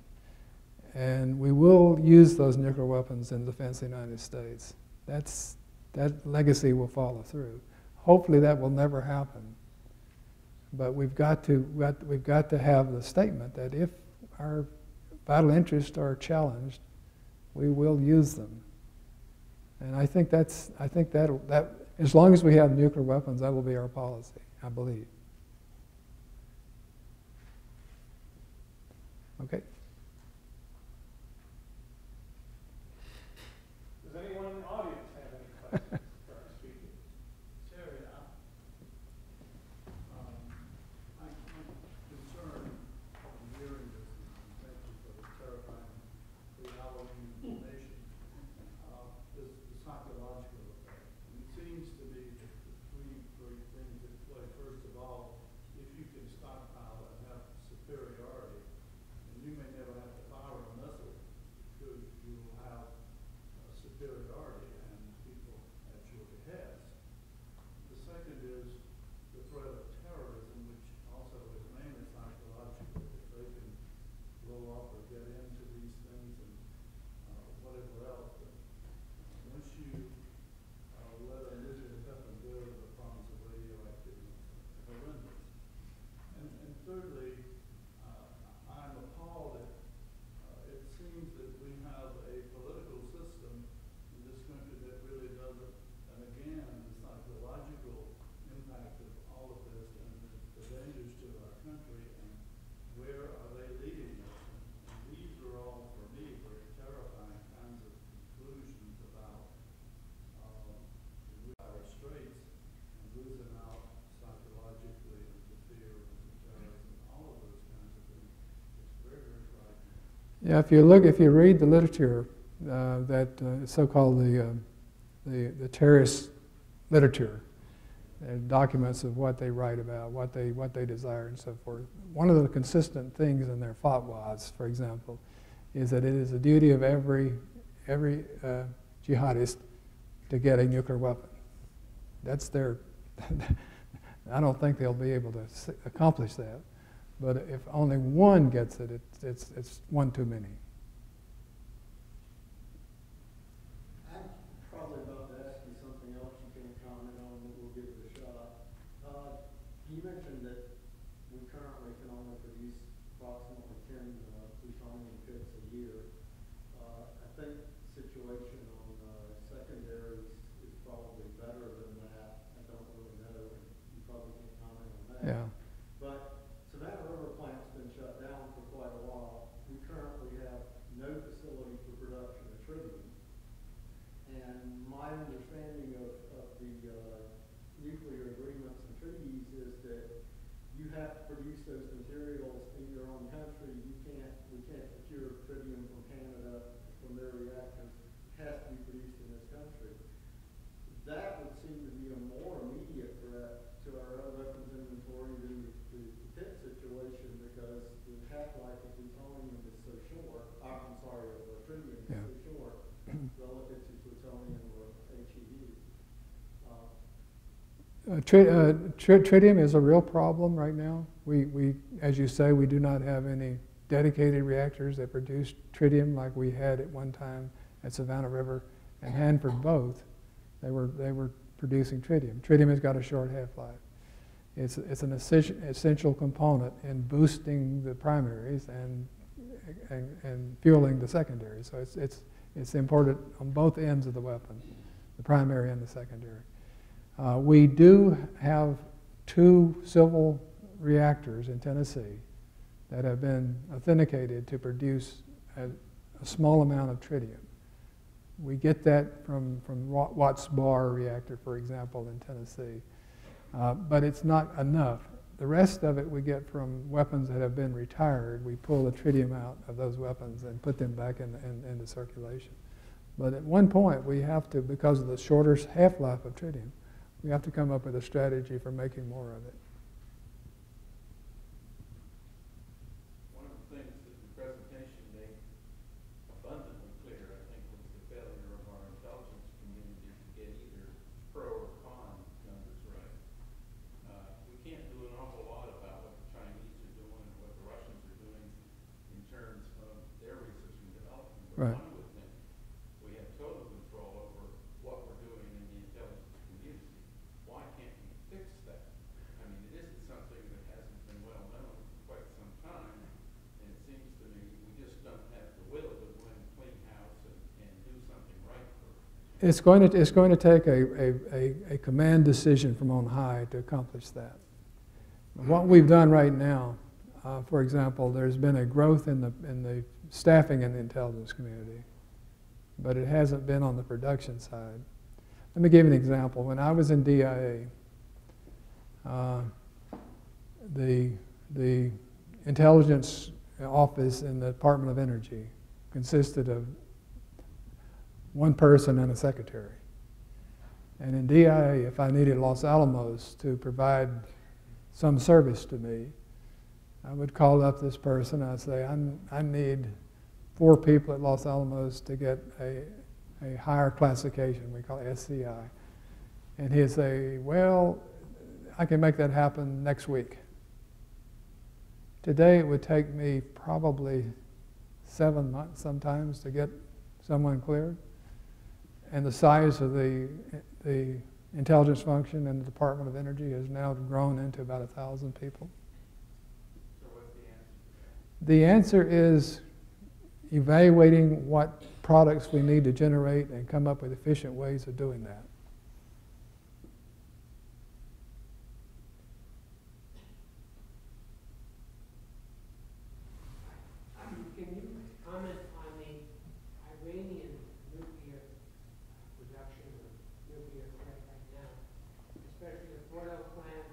and we will use those nuclear weapons in defense of the United States. That legacy will follow through. Hopefully that will never happen. But we've got to have the statement that if our vital interests are challenged, we will use them. And I think that as long as we have nuclear weapons, that will be our policy, I believe. Okay. Does anyone in the audience have any questions for our speaker? Terry, I'm concerned in hearing this, and thank you for the terrifying reality information. This psychological effect. And it seems to me that the three great things at play. First of all, if you can stockpile and have superiority, and you may never have to fire a missile because you will have superiority and people at your behest. The second is the threat of terrorism, which also is mainly psychological. If they can blow up or get into these things and whatever else. But once you let a nuclear weapon go, the problems of radioactivity are horrendous. And thirdly, I'm appalled that it seems that we have a political system in this country that really doesn't, and again, the psychological impact of all of this and the dangers to our country, and where are they leading us? And these are all, for me, very terrifying kinds of conclusions about our straits and losing out psychologically and to fear and to terrorism, all of those kinds of things. It's very, very frightening. Yeah, if you read the literature, that so-called the terrorist literature, documents of what they write about, what they desire, and so forth. One of the consistent things in their fatwas, for example, is that it is the duty of every jihadist to get a nuclear weapon. That's their. I don't think they'll be able to accomplish that, but if only one gets it, it's one too many. I'm probably about to ask you something else you can't comment on, but we'll give it a shot. You mentioned that we currently can only produce approximately 10 plutonium pits a year. I think the situation on secondaries is probably better than that. I don't really know. You probably can't comment on that. Yeah. But Savannah River plant's been shut down for quite a while. We currently have no facility for production of tritium. And my understanding of the nuclear agreements and treaties is that you have to produce those materials in your own country. We can't procure tritium from Canada, from their reactors. It has to be produced in this country. That would seem to be a more immediate threat to our weapons inventory than the pit situation, because the half-life of plutonium is so short. I'm sorry, of tritium is so short relative to plutonium or HEU. Tritium is a real problem right now. We, as you say, we do not have any dedicated reactors that produce tritium like we had at one time at Savannah River and Hanford both. They were producing tritium. Tritium has got a short half-life. It's an essential component in boosting the primaries and fueling the secondaries. So it's important on both ends of the weapon, the primary and the secondary. We do have 2 civil reactors in Tennessee that have been authenticated to produce a small amount of tritium. We get that from Watts Bar reactor, for example, in Tennessee. But it's not enough. The rest of it we get from weapons that have been retired. We pull the tritium out of those weapons and put them back into circulation. But at one point we have to, because of the shorter half-life of tritium, we have to come up with a strategy for making more of it. One of the things that the presentation made abundantly clear, I think, was the failure of our intelligence community to get either pro or con numbers right. We can't do an awful lot about what the Chinese are doing and what the Russians are doing in terms of their research and development. But Right. one would think we have total control over what we're doing in the intelligence community. Why can't we fix that? I mean, it isn't something that hasn't been well known for quite some time, and it seems to me we just don't have the will to go in and clean house and do something right for it. It's going to take a command decision from on high to accomplish that. What we've done right now, for example, there's been a growth in the staffing in the intelligence community, but it hasn't been on the production side. Let me give you an example. When I was in DIA, the intelligence office in the Department of Energy consisted of one person and a secretary. And in DIA, if I needed Los Alamos to provide some service to me, I would call up this person. I'd say, I need 4 people at Los Alamos to get a higher classification. We call it SCI. And he'd say, well, I can make that happen next week. Today, it would take me probably 7 months sometimes to get someone cleared. And the size of the intelligence function in the Department of Energy has now grown into about 1,000 people. So what's the answer? The answer is evaluating what products we need to generate and come up with efficient ways of doing that. Can you comment on the Iranian nuclear production or nuclear threat right now, especially the Fordo plant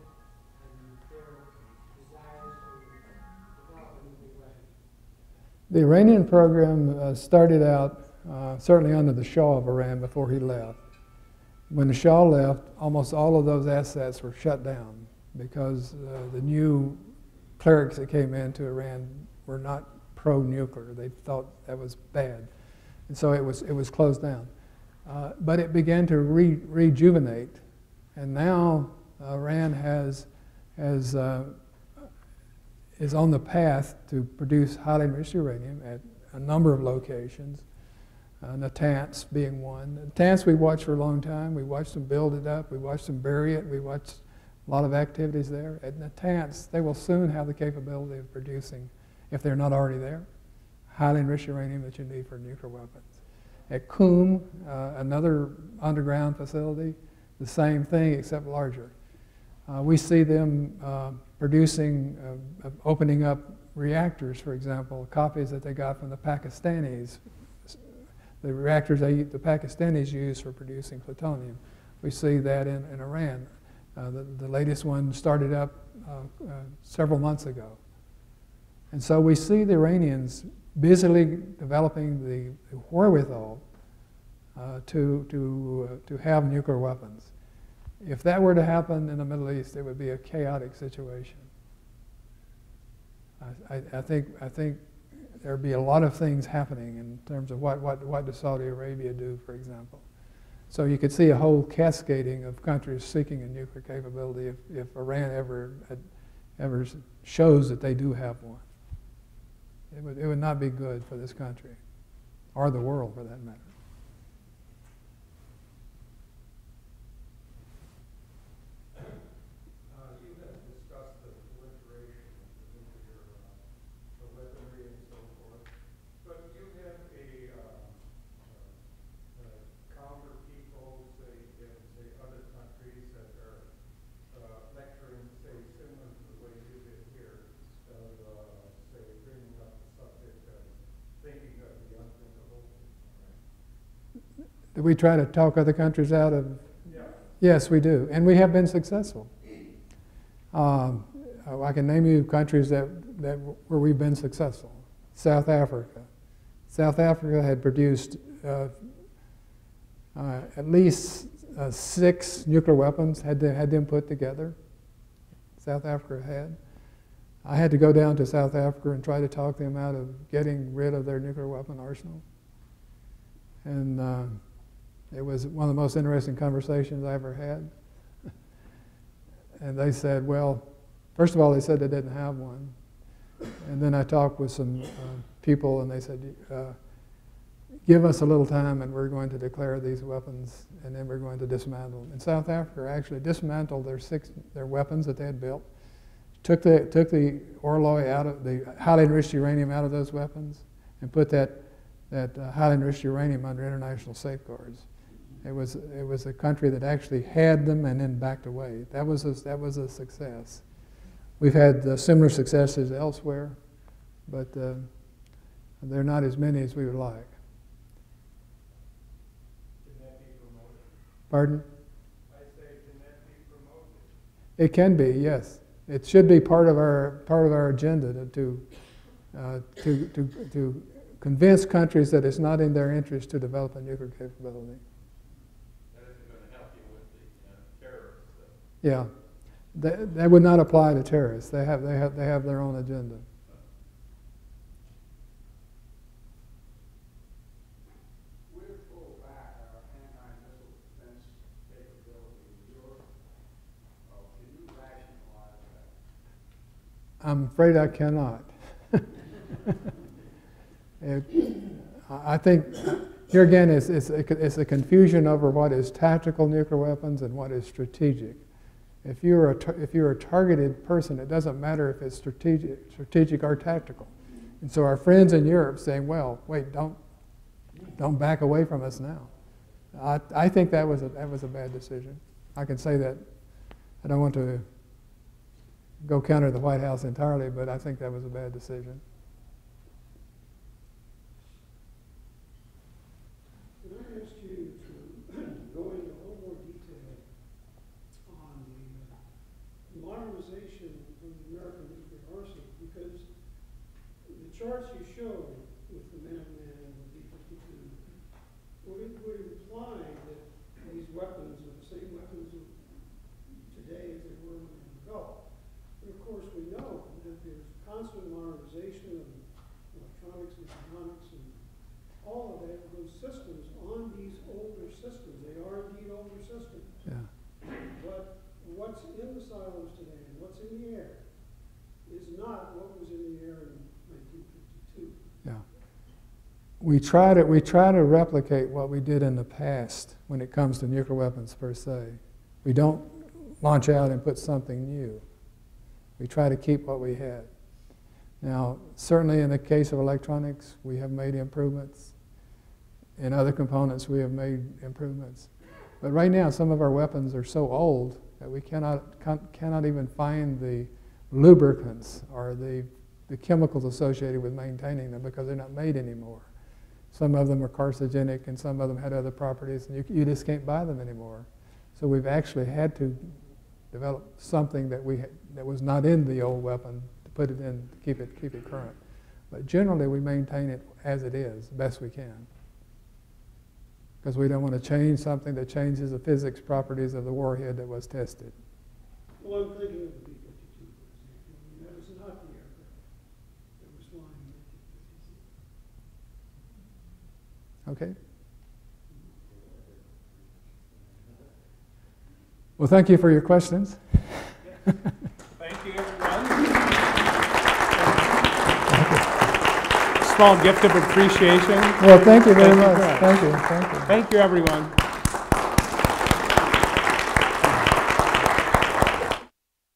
and their desires to develop a nuclear weapon? The Iranian program started out certainly under the Shah of Iran before he left. When the Shah left, almost all of those assets were shut down because the new clerics that came into Iran were not pro-nuclear. They thought that was bad. And so it was closed down. But it began to rejuvenate. And now Iran is on the path to produce highly enriched uranium at a number of locations, Natanz being one. Natanz we watched for a long time. We watched them build it up. We watched them bury it. We watched a lot of activities there. At Natanz, they will soon have the capability of producing, if they're not already there, highly enriched uranium that you need for nuclear weapons. At Qum, another underground facility, the same thing except larger. We see them producing, opening up reactors, for example, copies that they got from the Pakistanis. The reactors the Pakistanis use for producing plutonium. We see that in Iran. The latest one started up several months ago. And so we see the Iranians busily developing the wherewithal to have nuclear weapons. If that were to happen in the Middle East, it would be a chaotic situation. I think there'd be a lot of things happening in terms of what does Saudi Arabia do, for example. So you could see a whole cascading of countries seeking a nuclear capability if Iran ever shows that they do have one. It would not be good for this country, or the world for that matter. You have discussed the proliferation of the nuclear, the weaponry and so forth, but you have a counter people, say, in other countries that are lecturing, say, similar to the way you did here, say, bringing up the subject of thinking of the unthinkable. Do we try to talk other countries out of? Yeah. Yes, we do, and we have been successful. I can name you countries where we've been successful. South Africa. South Africa had produced at least 6 nuclear weapons, had them put together. South Africa had. I had to go down to South Africa and try to talk them out of getting rid of their nuclear weapon arsenal. And it was one of the most interesting conversations I ever had. And they said, well, first of all, they said they didn't have one. And then I talked with some people, and they said, give us a little time, and we're going to declare these weapons, and then we're going to dismantle them. And South Africa actually dismantled their weapons that they had built, took the alloy out of the highly enriched uranium out of those weapons, and put that highly enriched uranium under international safeguards. It was a country that actually had them and then backed away. That was a success. We've had similar successes elsewhere, but they're not as many as we would like. Can that be promoted? Pardon? I say, can that be promoted? It can be, yes. It should be part of our agenda to convince countries that it's not in their interest to develop a nuclear capability. That isn't going to help you with the terrorists, though. Yeah, that would not apply to terrorists. They have their own agenda. We've pulled back our anti-missile defense capability in Europe. Can you rationalize that? I'm afraid I cannot. I think here again it's a confusion over what is tactical nuclear weapons and what is strategic. If you're a targeted person, it doesn't matter if it's strategic or tactical. And so our friends in Europe saying, well, wait, don't back away from us now. I think that was a bad decision. I can say that. I don't want to go counter the White House entirely, but I think that was a bad decision. Can I ask you to go into a little more detail on the modernization of the American nuclear arsenal? Because the charts you showed with the Minuteman and the B-52 would imply that these weapons are the same weapons of today as they were when they were developed. But of course we know that there's constant modernization of we try to replicate what we did in the past when it comes to nuclear weapons per se. We don't launch out and put something new. We try to keep what we had. Now, certainly in the case of electronics, we have made improvements. In other components, we have made improvements. But right now, some of our weapons are so old that we cannot even find the lubricants or the chemicals associated with maintaining them because they're not made anymore. Some of them are carcinogenic and some of them had other properties, and you just can't buy them anymore. So we've actually had to develop something that was not in the old weapon to put it in to keep it current. But generally, we maintain it as it is, best we can. Because we don't want to change something that changes the physics properties of the warhead that was tested. Well, I'm thinking of the B-52, for example. I mean, that was not the aircraft that was flying in 1956. Okay. Well, thank you for your questions. Thank you, everyone. Small gift of appreciation. Well, thank you very much. Thank you. Thank you, everyone.